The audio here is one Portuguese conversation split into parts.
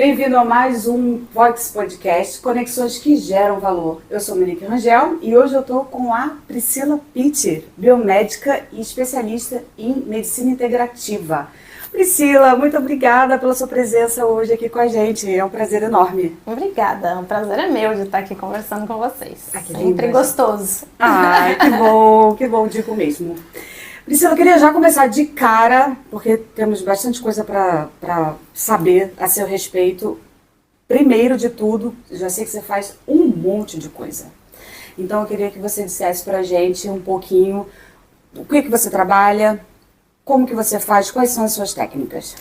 Bem-vindo a mais um Vox Podcast, Conexões que Geram Valor. Eu sou Monique Rangel e hoje eu estou com a Priscila Pitti, biomédica e especialista em medicina integrativa. Priscila, muito obrigada pela sua presença hoje aqui com a gente, é um prazer enorme. Obrigada, o prazer é meu de estar aqui conversando com vocês. Que sempre gostoso. Ai, que bom, digo mesmo. Priscila, eu queria já começar de cara, porque temos bastante coisa para saber a seu respeito. Primeiro de tudo, já sei que você faz um monte de coisa. Então eu queria que você dissesse para a gente um pouquinho o que você trabalha, como que você faz, quais são as suas técnicas.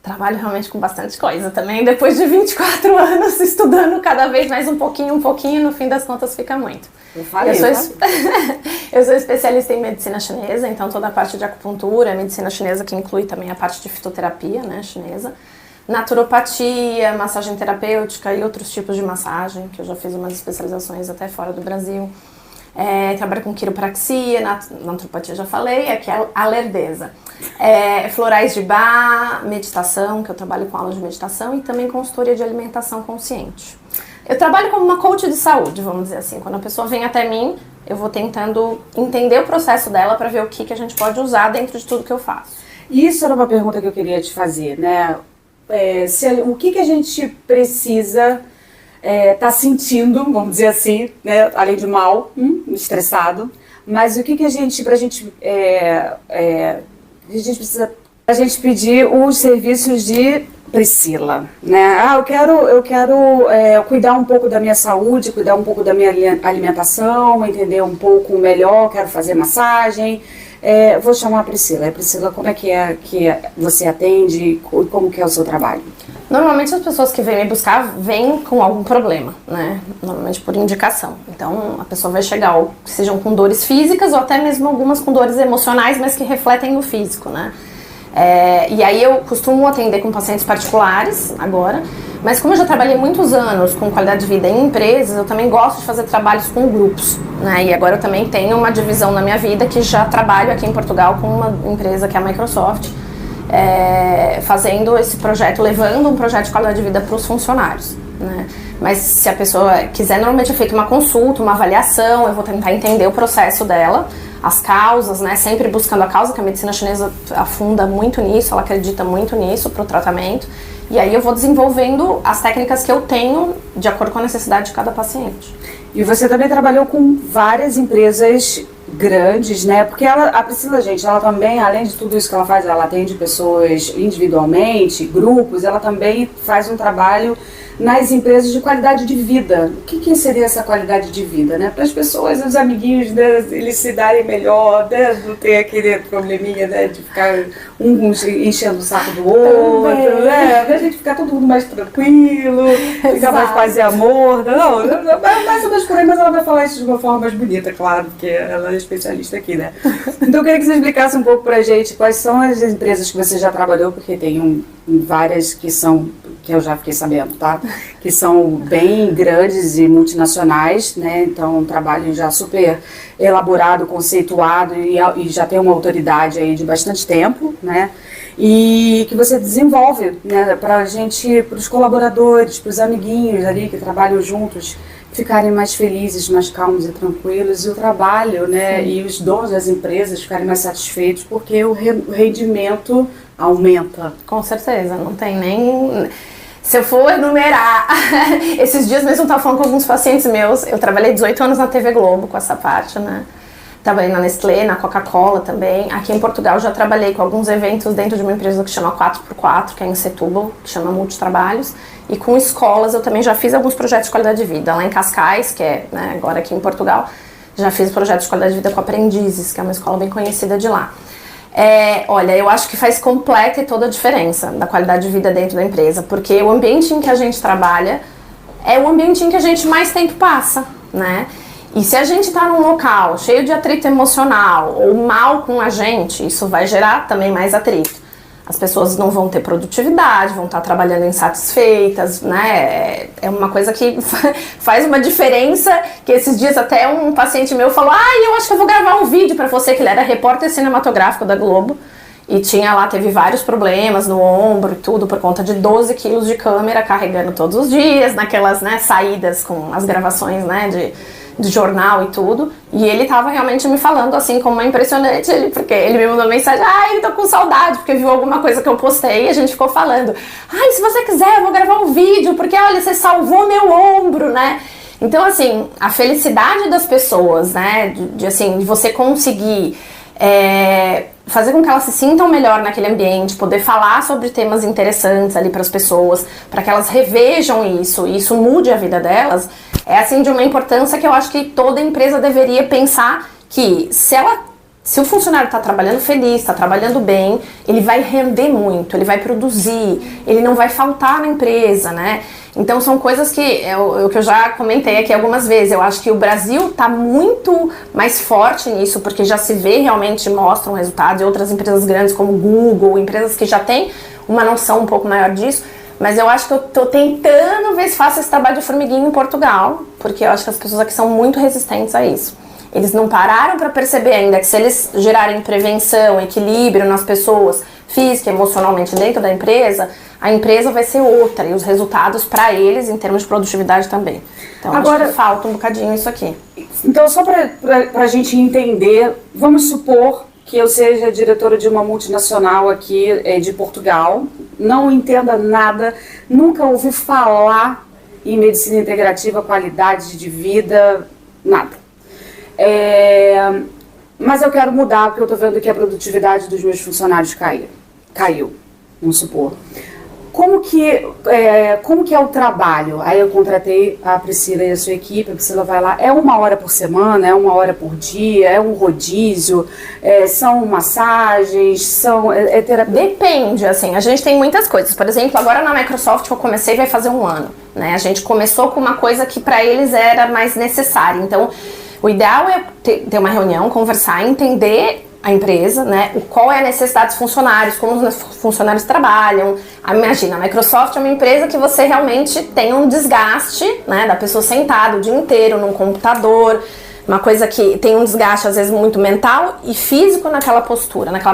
Trabalho realmente com bastante coisa também. Depois de 24 anos estudando cada vez mais um pouquinho, no fim das contas fica muito. Eu sou especialista em medicina chinesa, então toda a parte de acupuntura, medicina chinesa, que inclui também a parte de fitoterapia, né, chinesa, naturopatia, massagem terapêutica e outros tipos de massagem, que eu já fiz umas especializações até fora do Brasil. Trabalho com quiropraxia, naturopatia já falei, aqui é a lerdeza. Florais de Bach, meditação, que eu trabalho com aulas de meditação, e também consultoria de alimentação consciente. Eu trabalho como uma coach de saúde, vamos dizer assim. Quando a pessoa vem até mim, eu vou tentando entender o processo dela para ver o que a gente pode usar dentro de tudo que eu faço. Isso era uma pergunta que eu queria te fazer, né? O que a gente precisa tá sentindo, vamos dizer assim, né? Além de mal, estressado, mas o que a gente, a gente precisa, a gente pedir os serviços de Priscila, né? Eu quero cuidar um pouco da minha saúde, cuidar um pouco da minha alimentação, entender um pouco melhor, quero fazer massagem. Vou chamar a Priscila. Priscila, como é que você atende e como que é o seu trabalho? Normalmente as pessoas que vêm me buscar vêm com algum problema, né? Normalmente por indicação. Então a pessoa vai chegar, ou sejam com dores físicas ou até mesmo algumas com dores emocionais, mas que refletem no físico, né? E aí eu costumo atender com pacientes particulares agora, mas como eu já trabalhei muitos anos com qualidade de vida em empresas, eu também gosto de fazer trabalhos com grupos, né? E agora eu também tenho uma divisão na minha vida que já trabalho aqui em Portugal com uma empresa que é a Microsoft, fazendo esse projeto, levando um projeto de qualidade de vida para os funcionários, né? Mas se a pessoa quiser, normalmente é feita uma consulta, uma avaliação, eu vou tentar entender o processo dela, as causas, né? Sempre buscando a causa, que a medicina chinesa afunda muito nisso, ela acredita muito nisso para o tratamento. E aí eu vou desenvolvendo as técnicas que eu tenho de acordo com a necessidade de cada paciente. E você também trabalhou com várias empresas grandes, né? Porque a Priscila, gente, ela também, além de tudo isso que ela faz, ela atende pessoas individualmente, grupos, ela também faz um trabalho nas empresas de qualidade de vida. O que seria essa qualidade de vida, né? Para as pessoas, os amiguinhos, né, eles se darem melhor, né? Não ter aquele probleminha, né, de ficar um enchendo o saco do outro, né? A gente ficar todo mundo mais tranquilo, ficar mais paz e amor. Não, mais ou menos por aí, mas ela vai falar isso de uma forma mais bonita, claro, porque ela é especialista aqui, né? Então eu queria que você explicasse um pouco pra gente quais são as empresas que você já trabalhou, porque tem várias que eu já fiquei sabendo, tá? Que são bem grandes e multinacionais, né? Então, um trabalho já super elaborado, conceituado e já tem uma autoridade aí de bastante tempo, né? E que você desenvolve, né? Pra gente, pros colaboradores, pros amiguinhos ali que trabalham juntos, ficarem mais felizes, mais calmos e tranquilos, e o trabalho, né? E os donos das empresas ficarem mais satisfeitos, porque o rendimento aumenta. Com certeza, não tem nem... Se eu for enumerar, esses dias mesmo eu estava falando com alguns pacientes meus, eu trabalhei 18 anos na TV Globo com essa parte, né? Trabalhei na Nestlé, na Coca-Cola também. Aqui em Portugal já trabalhei com alguns eventos dentro de uma empresa que chama 4x4, que é em Setúbal, que chama Multitrabalhos. E com escolas eu também já fiz alguns projetos de qualidade de vida. Lá em Cascais, que é, né, agora aqui em Portugal, já fiz projetos de qualidade de vida com Aprendizes, que é uma escola bem conhecida de lá. Olha, eu acho que faz completa e toda a diferença da qualidade de vida dentro da empresa, porque o ambiente em que a gente trabalha é o ambiente em que a gente mais tempo passa, né? E se a gente está num local cheio de atrito emocional ou mal com a gente, isso vai gerar também mais atrito. As pessoas não vão ter produtividade, vão estar trabalhando insatisfeitas, né? É uma coisa que faz uma diferença, que esses dias até um paciente meu falou: eu acho que eu vou gravar um vídeo para você, que ele era repórter cinematográfico da Globo. e teve vários problemas no ombro e tudo, por conta de 12 quilos de câmera carregando todos os dias, naquelas, né, saídas com as gravações, né, de jornal e tudo, e ele tava realmente me falando assim, como é impressionante, porque ele me mandou mensagem, eu tô com saudade, porque viu alguma coisa que eu postei, e a gente ficou falando, se você quiser, eu vou gravar um vídeo, porque olha, você salvou meu ombro, né? Então, assim, a felicidade das pessoas, né, de você conseguir fazer com que elas se sintam melhor naquele ambiente, poder falar sobre temas interessantes ali para as pessoas, para que elas revejam isso e isso mude a vida delas, é assim de uma importância que eu acho que toda empresa deveria pensar que se o funcionário está trabalhando feliz, está trabalhando bem, ele vai render muito, ele vai produzir, ele não vai faltar na empresa, né? Então são coisas que eu já comentei aqui algumas vezes. Eu acho que o Brasil está muito mais forte nisso, porque já se vê realmente, mostram resultados, e outras empresas grandes como Google, empresas que já têm uma noção um pouco maior disso. Mas eu acho que eu tô tentando ver se faço esse trabalho de formiguinha em Portugal, porque eu acho que as pessoas aqui são muito resistentes a isso. Eles não pararam para perceber ainda que se eles gerarem prevenção, equilíbrio nas pessoas, física e emocionalmente dentro da empresa, a empresa vai ser outra e os resultados para eles em termos de produtividade também. Então agora acho que falta um bocadinho isso aqui. Então só para a gente entender, vamos supor que eu seja diretora de uma multinacional aqui de Portugal, não entenda nada, nunca ouvi falar em medicina integrativa, qualidade de vida, nada. Mas eu quero mudar porque eu estou vendo que a produtividade dos meus funcionários caiu, vamos supor. Como que é o trabalho? Aí eu contratei a Priscila e a sua equipe, a Priscila vai lá, é 1 hora por semana, é 1 hora por dia, é um rodízio, são massagens, é terapia? Depende, assim, a gente tem muitas coisas. Por exemplo, agora na Microsoft que eu comecei vai fazer 1 ano, né? A gente começou com uma coisa que para eles era mais necessária, então o ideal é ter uma reunião, conversar, entender a empresa, né, qual é a necessidade dos funcionários, como os funcionários trabalham. Imagina, a Microsoft é uma empresa que você realmente tem um desgaste, né, da pessoa sentada o dia inteiro num computador, uma coisa que tem um desgaste às vezes muito mental e físico naquela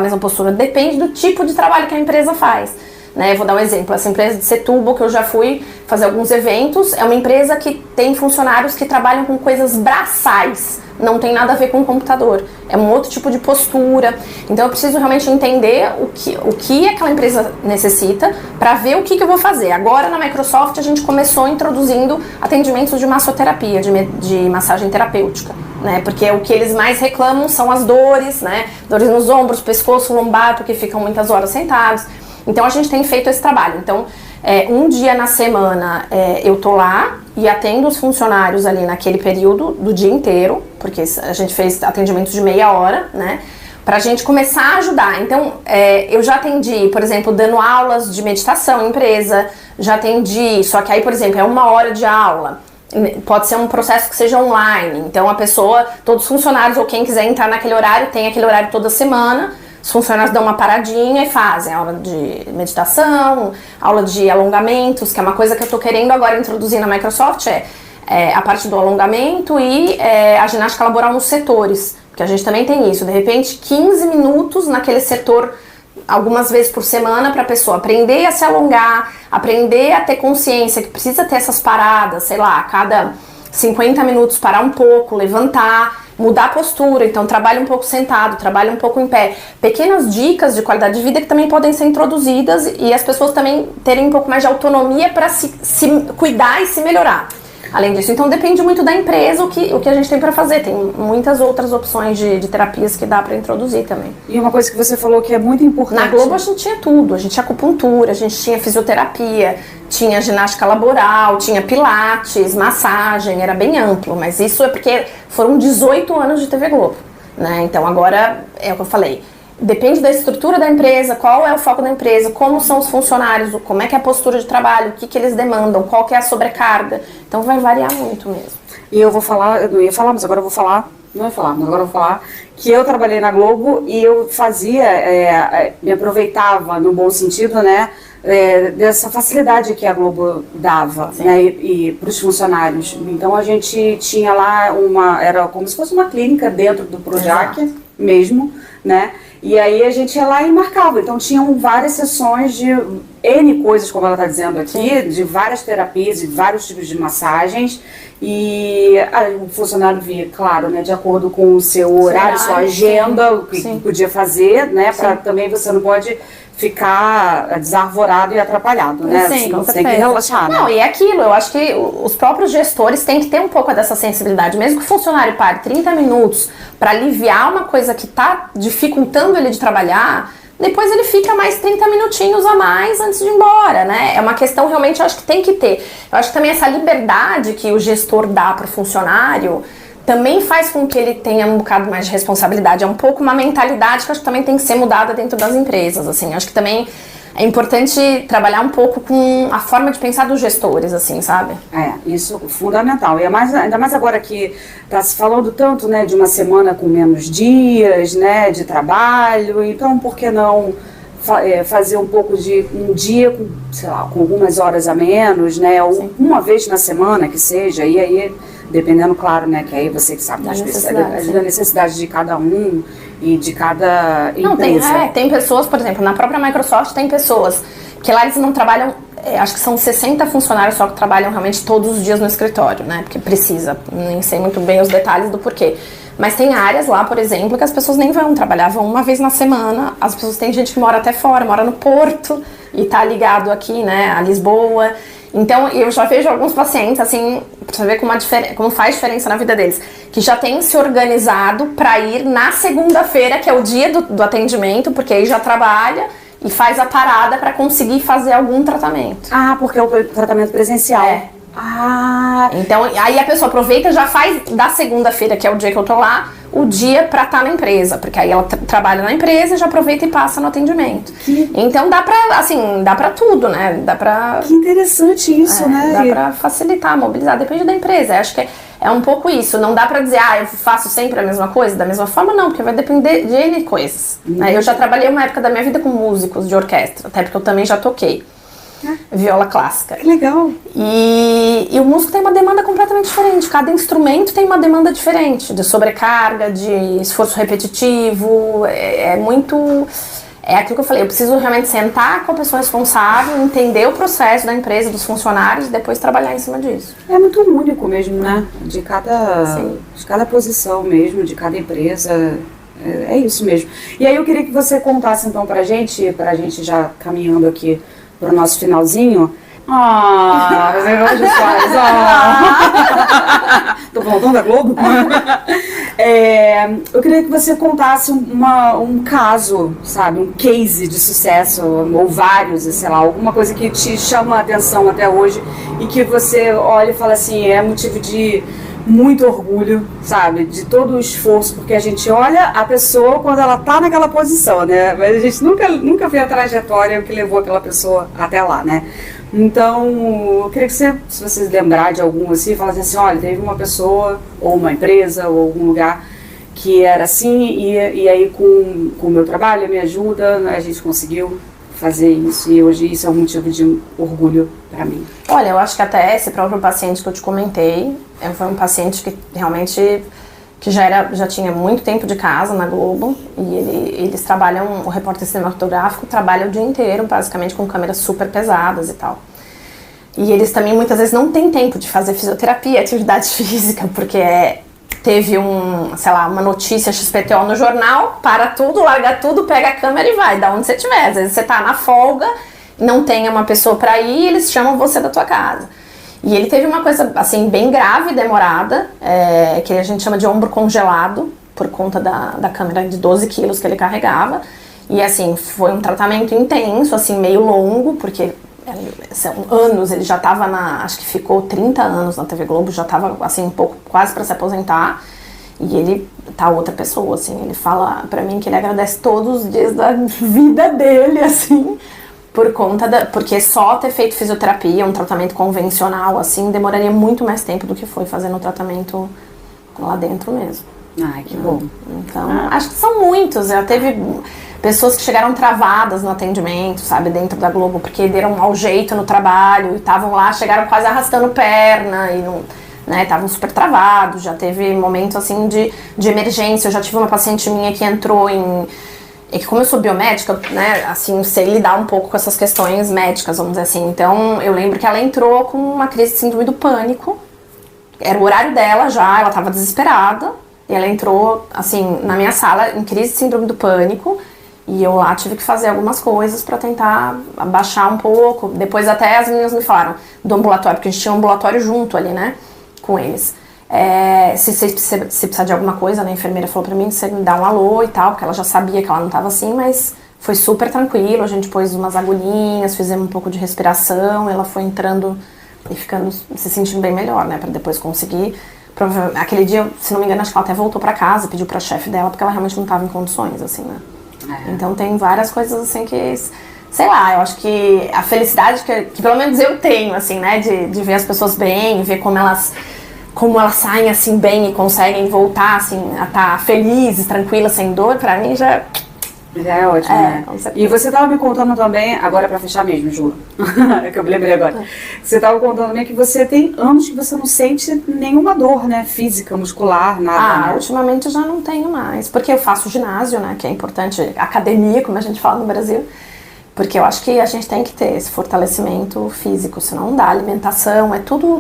mesma postura, depende do tipo de trabalho que a empresa faz. Né, eu vou dar um exemplo, essa empresa de Setúbal que eu já fui fazer alguns eventos, é uma empresa que tem funcionários que trabalham com coisas braçais, não tem nada a ver com o computador, é um outro tipo de postura, então eu preciso realmente entender o que aquela empresa necessita para ver o que eu vou fazer. Agora na Microsoft a gente começou introduzindo atendimentos de massoterapia, de massagem terapêutica, né, porque o que eles mais reclamam são as dores, né, dores nos ombros, pescoço, lombar, porque ficam muitas horas sentados. Então a gente tem feito esse trabalho. Então, um dia na semana eu tô lá e atendo os funcionários ali naquele período do dia inteiro, porque a gente fez atendimentos de meia hora, né? Pra gente começar a ajudar. Então, eu já atendi, por exemplo, dando aulas de meditação em empresa, já atendi, só que aí, por exemplo, é 1 hora de aula. Pode ser um processo que seja online. Então, a pessoa, todos os funcionários ou quem quiser entrar naquele horário, tem aquele horário toda semana. Os funcionários dão uma paradinha e fazem aula de meditação, aula de alongamentos, que é uma coisa que eu tô querendo agora introduzir na Microsoft, a parte do alongamento e a ginástica laboral nos setores, porque a gente também tem isso, de repente 15 minutos naquele setor, algumas vezes por semana, para a pessoa aprender a se alongar, aprender a ter consciência que precisa ter essas paradas, sei lá, a cada 50 minutos parar um pouco, levantar, mudar a postura, então trabalha um pouco sentado, trabalha um pouco em pé. Pequenas dicas de qualidade de vida que também podem ser introduzidas e as pessoas também terem um pouco mais de autonomia para se cuidar e se melhorar. Além disso, então depende muito da empresa o que a gente tem para fazer. Tem muitas outras opções de terapias que dá para introduzir também. E uma coisa que você falou que é muito importante. Na Globo a gente tinha tudo. A gente tinha acupuntura, a gente tinha fisioterapia, tinha ginástica laboral, tinha pilates, massagem, era bem amplo. Mas isso é porque foram 18 anos de TV Globo, né? Então agora é o que eu falei. Depende da estrutura da empresa, qual é o foco da empresa, como são os funcionários, como é que é a postura de trabalho, o que eles demandam, qual que é a sobrecarga. Então vai variar muito mesmo. E eu vou falar, eu não ia falar, mas agora eu vou falar, não ia falar, mas agora eu vou falar que eu trabalhei na Globo e eu fazia, me aproveitava no bom sentido, né, dessa facilidade que a Globo dava, né, e para os funcionários. Então a gente tinha lá era como se fosse uma clínica dentro do Projac mesmo, né. E aí a gente ia lá e marcava. Então tinham várias sessões de N coisas, como ela está dizendo aqui, de várias terapias, de vários tipos de massagens. E o funcionário via, claro, né, de acordo com o seu horário, sua agenda, o que podia fazer, né? Para também você não pode ficar desarvorado e atrapalhado, né? Sim, você tem que relaxar, né? Não, e é aquilo, eu acho que os próprios gestores têm que ter um pouco dessa sensibilidade. Mesmo que o funcionário pare 30 minutos para aliviar uma coisa que está dificultando ele de trabalhar, depois ele fica mais 30 minutinhos a mais antes de ir embora, né? É uma questão realmente, eu acho que tem que ter. Eu acho que também essa liberdade que o gestor dá para o funcionário também faz com que ele tenha um bocado mais de responsabilidade. É um pouco uma mentalidade que eu acho que também tem que ser mudada dentro das empresas, assim. Eu acho que também é importante trabalhar um pouco com a forma de pensar dos gestores, assim, sabe? Isso é fundamental. E ainda mais agora que está se falando tanto, né, de uma semana com menos dias, né, de trabalho. Então, por que não fazer um pouco de um dia com, sei lá, com algumas horas a menos, né, ou uma vez na semana que seja, e aí dependendo, claro, né, que aí você que sabe da necessidade de cada um e de cada empresa. Não, tem pessoas, por exemplo, na própria Microsoft tem pessoas que lá eles não trabalham, acho que são 60 funcionários só que trabalham realmente todos os dias no escritório, né, porque precisa, nem sei muito bem os detalhes do porquê. Mas tem áreas lá, por exemplo, que as pessoas nem vão trabalhar, vão uma vez na semana. As pessoas, tem gente que mora até fora, mora no Porto e tá ligado aqui, né, a Lisboa. Então, eu já vejo alguns pacientes, assim, pra você ver como faz diferença na vida deles, que já têm se organizado para ir na segunda-feira, que é o dia do atendimento, porque aí já trabalha e faz a parada para conseguir fazer algum tratamento. Porque é o tratamento presencial. Então, aí a pessoa aproveita e já faz da segunda-feira, que é o dia que eu tô lá, o dia pra estar na empresa, porque aí ela trabalha na empresa e já aproveita e passa no atendimento. Então dá pra tudo, né? Dá pra... Que interessante isso, né? Dá pra facilitar, mobilizar, depende da empresa. Eu acho que é um pouco isso, não dá pra dizer, eu faço sempre a mesma coisa, da mesma forma não, porque vai depender de N coisas. Né? Eu já trabalhei uma época da minha vida com músicos de orquestra, até porque eu também já toquei. Viola clássica. Que legal. E o músico tem uma demanda completamente diferente. Cada instrumento tem uma demanda diferente, de sobrecarga, de esforço repetitivo. É muito... É aquilo que eu falei, eu preciso realmente sentar com a pessoa responsável, entender o processo da empresa, dos funcionários e depois trabalhar em cima disso. É muito único mesmo, né? De cada posição mesmo, de cada empresa. É isso mesmo. E aí eu queria que você contasse então pra gente já caminhando aqui pro nosso finalzinho. Você gosta de Soares? Tô voltando da Globo? Eu queria que você contasse um caso, sabe? Um case de sucesso, ou vários, sei lá, alguma coisa que te chama a atenção até hoje e que você olha e fala assim, é motivo de muito orgulho, sabe, de todo o esforço, porque a gente olha a pessoa quando ela tá naquela posição, né, mas a gente nunca vê a trajetória que levou aquela pessoa até lá, né. Então, eu queria que se você lembrar de algum assim, falasse assim, olha, teve uma pessoa, ou uma empresa, ou algum lugar que era assim, e aí com o meu trabalho, a minha ajuda, a gente conseguiu fazer isso, e hoje isso é um motivo de orgulho para mim. Olha, eu acho que até esse próprio paciente que eu te comentei, foi um paciente que realmente que já tinha muito tempo de casa na Globo, e eles trabalham, o repórter cinematográfico trabalha o dia inteiro, basicamente com câmeras super pesadas e tal. E eles também muitas vezes não têm tempo de fazer fisioterapia, atividade física, porque teve uma notícia XPTO no jornal, para tudo, larga tudo, pega a câmera e vai, da onde você estiver. Às vezes você tá na folga, não tem uma pessoa para ir, eles chamam você da tua casa. E ele teve uma coisa, assim, bem grave e demorada, que a gente chama de ombro congelado, por conta da câmera de 12 quilos que ele carregava. E, assim, foi um tratamento intenso, assim, meio longo, porque são anos, ele já estava acho que ficou 30 anos na TV Globo, já estava, assim, um pouco, quase para se aposentar. E ele tá outra pessoa, assim, ele fala pra mim que ele agradece todos os dias da vida dele, assim, porque só ter feito fisioterapia, um tratamento convencional, assim, demoraria muito mais tempo do que foi fazendo o tratamento lá dentro mesmo. Ai, que bom. Então, acho que são muitos. Já teve pessoas que chegaram travadas no atendimento, sabe, dentro da Globo, porque deram um mau jeito no trabalho e estavam lá, chegaram quase arrastando perna e não... estavam super travados, já teve momentos assim de emergência. Eu já tive uma paciente minha que entrou é que como eu sou biomédica, né, assim, sei lidar um pouco com essas questões médicas, vamos dizer assim. Então, eu lembro que ela entrou com uma crise de síndrome do pânico. Era o horário dela já, ela tava desesperada. E ela entrou, assim, na minha sala em crise de síndrome do pânico. E eu lá tive que fazer algumas coisas pra tentar abaixar um pouco. Depois até as meninas me falaram do ambulatório, porque a gente tinha um ambulatório junto ali, né, com eles. Se precisar de alguma coisa, né, a enfermeira falou pra mim, você me dá um alô e tal, porque ela já sabia que ela não tava assim, mas foi super tranquilo, a gente pôs umas agulhinhas, fizemos um pouco de respiração, ela foi entrando e ficando, se sentindo bem melhor, né, pra depois conseguir. Aquele dia, se não me engano, acho que ela até voltou pra casa, pediu pra chefe dela, porque ela realmente não tava em condições, assim, né. Então tem várias coisas assim que, sei lá, eu acho que a felicidade que pelo menos eu tenho, assim, né, de ver as pessoas bem, ver como elas saem assim bem e conseguem voltar assim a estar felizes, tranquilas, sem dor, pra mim já é ótimo, né? E você tava me contando também, agora pra fechar mesmo, Ju, é que eu me lembrei agora. Você tava contando também que você tem anos que você não sente nenhuma dor, né? Física, muscular, nada. Né? Ultimamente eu já não tenho mais, porque eu faço ginásio, né? Que é importante, academia, como a gente fala no Brasil. Porque eu acho que a gente tem que ter esse fortalecimento físico, senão não dá. Alimentação,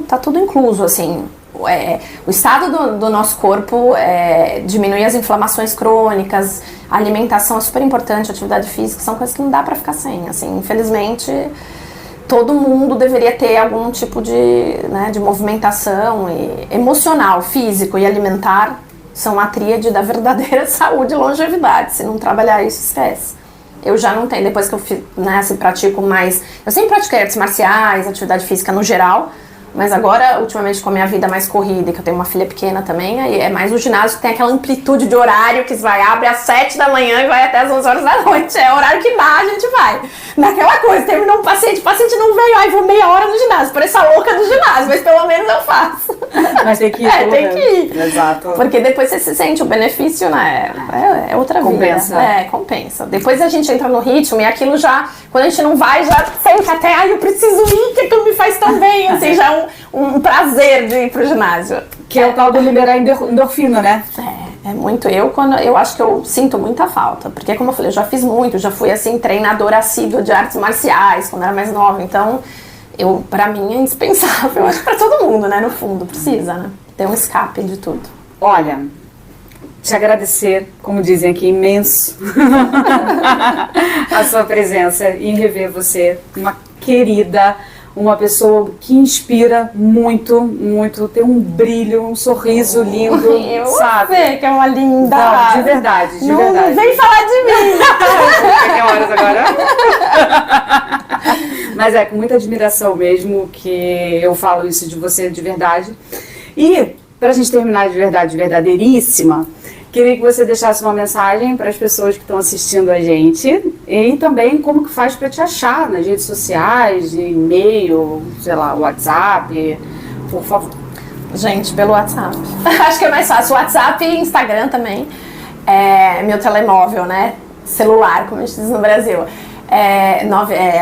tá tudo incluso, assim. O estado do nosso corpo diminui as inflamações crônicas, a alimentação é super importante, a atividade física, são coisas que não dá pra ficar sem, assim, infelizmente todo mundo deveria ter algum tipo de movimentação emocional, físico e alimentar, são a tríade da verdadeira saúde e longevidade, se não trabalhar isso, esquece. Eu já não tenho, depois que eu pratico mais, eu sempre pratiquei artes marciais, atividade física no geral, mas agora, ultimamente, com a minha vida mais corrida, que eu tenho uma filha pequena também, aí é mais o ginásio que tem aquela amplitude de horário que abre às 7 da manhã e vai até às 11 horas da noite. É o horário que dá, a gente vai. Naquela coisa, terminou um paciente, o paciente não veio, vou meia hora no ginásio, pareço a louca do ginásio, mas pelo menos eu faço. Mas tem que ir. Tem que ir. Exato. Porque depois você se sente o benefício, né? É outra compensa. Vida. Compensa. Depois a gente entra no ritmo e aquilo já, quando a gente não vai, já sente até, eu preciso ir, que aquilo me faz tão bem, assim, já é um prazer de ir pro ginásio. Que é o tal do liberar endorfina, né? É muito. Eu acho que eu sinto muita falta. Porque, como eu falei, eu já fiz muito, já fui, assim, treinadora assídua de artes marciais quando era mais nova. Então, pra mim é indispensável. Eu acho que pra todo mundo, né? No fundo, precisa, né? Ter um escape de tudo. Olha, te agradecer, como dizem aqui, imenso a sua presença e rever você, uma querida, uma pessoa que inspira muito, muito, tem um brilho, um sorriso lindo, sabe? Você que é uma linda. Não, de verdade, de verdade. Não vem falar de mim. Que horas agora? Mas com muita admiração mesmo que eu falo isso de você de verdade. E, pra gente terminar de verdade, verdadeiríssima, queria que você deixasse uma mensagem para as pessoas que estão assistindo a gente e também como que faz para te achar nas redes sociais, e-mail, sei lá, WhatsApp, por favor. Gente, pelo WhatsApp. Acho que é mais fácil. WhatsApp e Instagram também. Meu telemóvel, né? Celular, como a gente diz no Brasil. É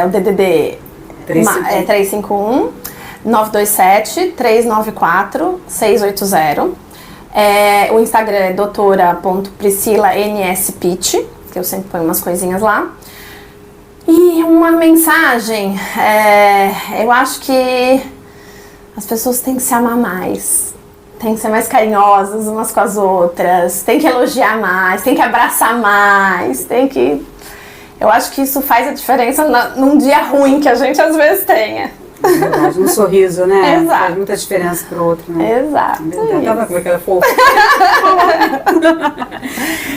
o DDD 351 927 394 680. O Instagram é doutora.priscila.nspit, que eu sempre ponho umas coisinhas lá. E uma mensagem, eu acho que as pessoas têm que se amar mais, têm que ser mais carinhosas umas com as outras, têm que elogiar mais, têm que abraçar mais, eu acho que isso faz a diferença num dia ruim que a gente às vezes tenha. É verdade, um sorriso, né? Exato. Faz muita diferença pro outro, né? Exato. Tá vendo como é que ela é fofa?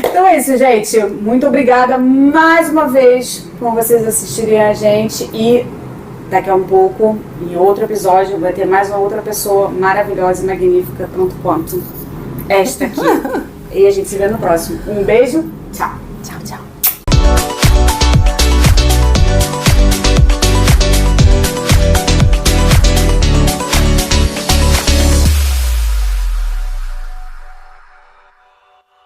Então é isso, gente. Muito obrigada mais uma vez por vocês assistirem a gente e daqui a um pouco, em outro episódio, vai ter mais uma outra pessoa maravilhosa e magnífica, tanto quanto esta aqui. E a gente se vê no próximo. Um beijo, tchau!